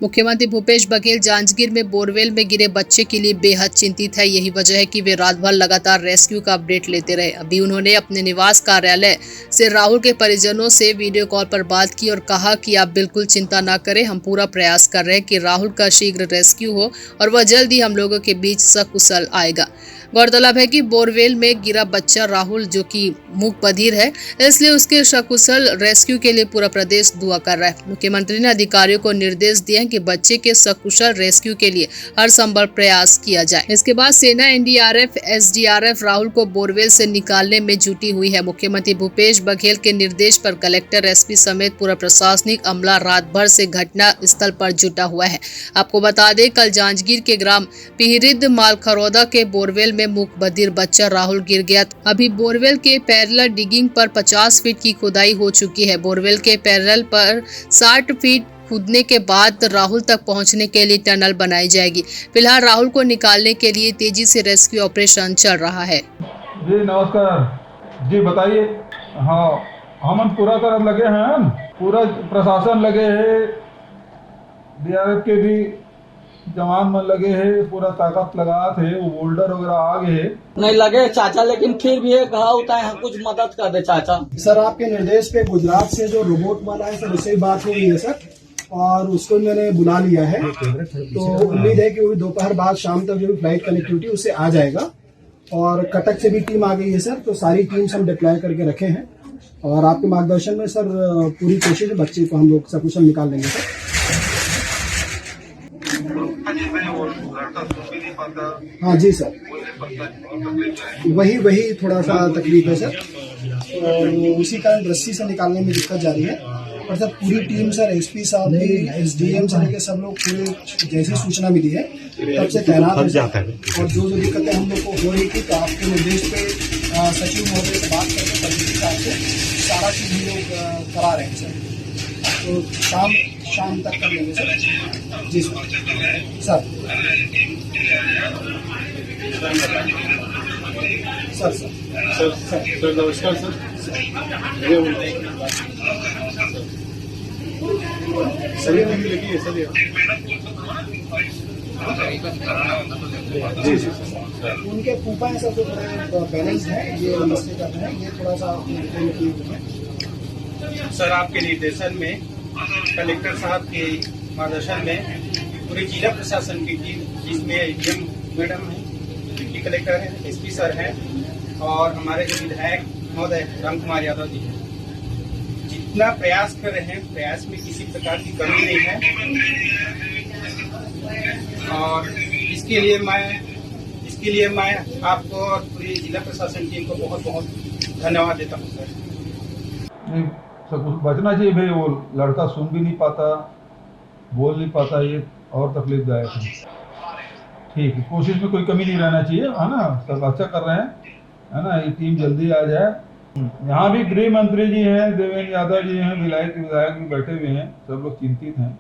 मुख्यमंत्री भूपेश बघेल जांजगीर में बोरवेल में गिरे बच्चे के लिए बेहद चिंतित है। यही वजह है कि वे रात भर लगातार रेस्क्यू का अपडेट लेते रहे। अभी उन्होंने अपने निवास कार्यालय से राहुल के परिजनों से वीडियो कॉल पर बात की और कहा कि आप बिल्कुल चिंता न करें, हम पूरा प्रयास कर रहे हैं कि राहुल का शीघ्र रेस्क्यू हो और वह जल्द ही हम लोगों के बीच सकुशल आएगा। गौरतलब है कि बोरवेल में गिरा बच्चा राहुल जो कि मूक बधिर है, इसलिए उसके सकुशल रेस्क्यू के लिए पूरा प्रदेश दुआ कर रहा है। मुख्यमंत्री ने अधिकारियों को निर्देश दिए हैं कि बच्चे के सकुशल रेस्क्यू के लिए हर संभव प्रयास किया जाए। इसके बाद सेना, एनडीआरएफ, एसडीआरएफ राहुल को बोरवेल से निकालने में जुटी हुई है। मुख्यमंत्री भूपेश बघेल के निर्देश पर कलेक्टर, एसपी समेत पूरा प्रशासनिक अमला रात भर से घटना स्थल पर जुटा हुआ है। आपको बता दें, कल जांजगीर के ग्राम पिहरिद मालखरौदा के बोरवेल में मूक बधिर बच्चा राहुल गिर गया। अभी बोरवेल के पैरेलल डिगिंग पर 50 फीट की खुदाई हो चुकी है। बोरवेल के पैरेलल पर 60 फीट कूदने के बाद राहुल तक पहुंचने के लिए टनल बनाई जाएगी। फिलहाल राहुल को निकालने के लिए तेजी से रेस्क्यू ऑपरेशन चल रहा है। जी नमस्कार जी, बताइए। हाँ, हम पूरा तरह लगे हैं, पूरा प्रशासन लगे है, डीआरएफ के भी जवान मन लगे है, पूरा ताकत लगा थे। वो बोल्डर वगैरह आ गए नहीं लगे चाचा, लेकिन फिर भी कहा होता है कुछ मदद कर दे चाचा। सर आपके निर्देश पे गुजरात से जो रोबोट वाला है सर, उससे ही बात हो गई है सर, और उसको मैंने बुला लिया है। तो उम्मीद है कि वो दोपहर बाद शाम तक जो भी फ्लाइट कनेक्टिविटी उससे आ जाएगा। और कटक से भी टीम आ गई है सर, तो सारी टीम्स हम डिप्लॉय करके रखे हैं और आपके मार्गदर्शन में सर पूरी कोशिश है, बच्चे को हम लोग सकुशल निकाल लेंगे सर। हाँ जी सर, वही थोड़ा सा तकलीफ है सर, और उसी कारण रस्सी से निकालने में दिक्कत जा रही है। और सर पूरी टीम सर, एसपी साहब भी, एसडीएम से लेकर सब लोग पूरे जैसी सूचना मिली है तब से तैनात है सर। और जो दिक्कतें हम लोग को हो रही थी, तो आपके निर्देश पे सचिव महोदय से बात करके तकनीकी साहब से सारा चीज हम लोग करा रहे हैं सर। तो शाम तक कर लेंगे सर। जी सर। सर नमस्कार सर। सर लगी है सर। जी सर। उनके फूफा है सर, जो थोड़े बैलेंस है, ये मसले कर रहे हैं, ये थोड़ा सा किए हुए हैं सर। आपके निर्देशन में, कलेक्टर साहब के मार्गदर्शन में पूरे जिला प्रशासन की टीम, जिसमें एडीएम मैडम है, डिप्टी कलेक्टर है, एसपी सर है और हमारे जो विधायक महोदय राम कुमार यादव जी हैं, जितना प्रयास कर रहे हैं, प्रयास में किसी प्रकार की कमी नहीं है। और इसके लिए मैं आपको और पूरी जिला प्रशासन टीम को बहुत बहुत धन्यवाद देता हूँ सर। सब कुछ बचना चाहिए भाई। वो लड़का सुन भी नहीं पाता, बोल नहीं पाता, ये और तकलीफदायक है। ठीक है, कोशिश में कोई कमी नहीं रहना चाहिए, है ना। सब अच्छा कर रहे हैं, है ना। ये टीम जल्दी आ जाए। यहाँ भी गृह मंत्री जी हैं, देवेंद्र यादव जी हैं, विधायक भी बैठे हुए हैं, सब लोग चिंतित हैं।